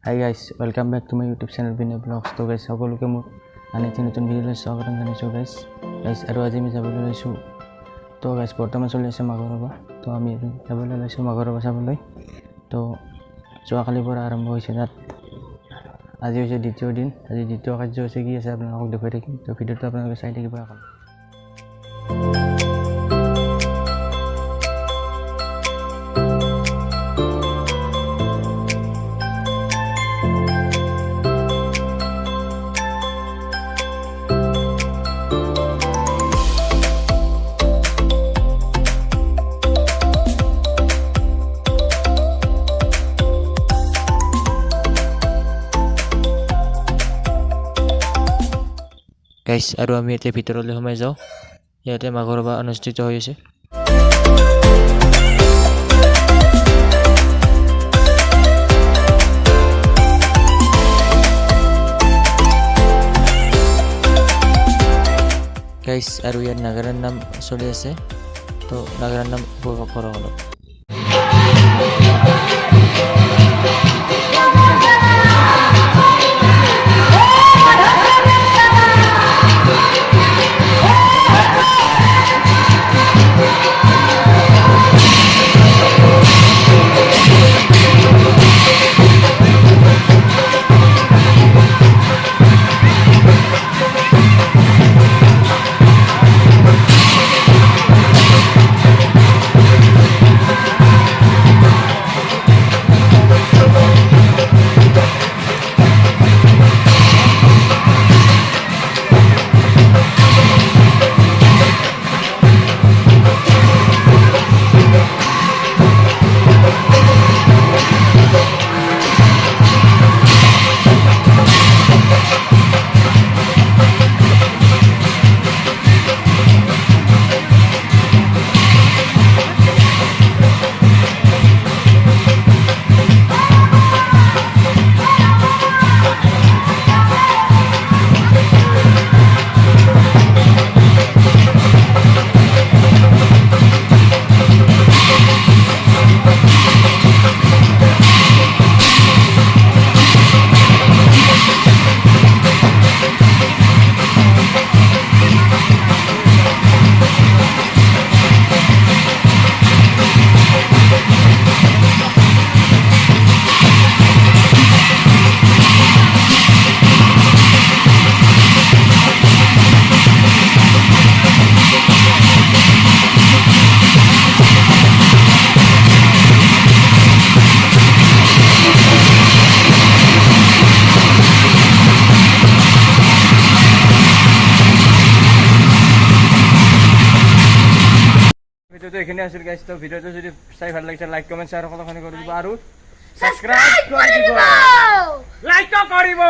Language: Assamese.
Hi guys, welcome back to my YouTube channel Binay Vlogs. So guys, সকলোকে মোৰ আনিতি নতুন ভিডিঅ'লৈ স্বাগতম জনাইছোঁ guys আৰু আজি আমি যাবলৈ লৈছোঁ তো guys বৰ্তমান চলি আছে মাঘৰবা তো আমি যাবলৈ লৈছোঁ মাঘৰবা চাবলৈ তো যোৱাকালিৰ পৰা আৰম্ভ হৈছে তাত আজি হৈছে দ্বিতীয় দিন আজি দ্বিতীয় কাৰ্যসূচী কি আছে আপোনালোকক দেখুৱাই থাকিম তো ভিডিঅ'টো আপোনালোকে চাই থাকিব অকল guys আৰু আমি এতিয়া ভিতৰলৈ সোমাই যাওঁ ইয়াতে মাঘৰবা অনুষ্ঠিত হৈ আছে guys আৰু ইয়াত নাগাৰাৰ নাম চলি আছে তো নাগাৰাৰ নাম উপভোগ কৰক অলপ ভিডিওটো এখানে আছিল গাইস তো ভিডিওটো যদি চাই ভাল লাগিছে লাইক কমেন্ট শেয়ার সকলোখানি কৰি দিব আৰু সাবস্ক্ৰাইব কৰি দিব লাইক কৰিব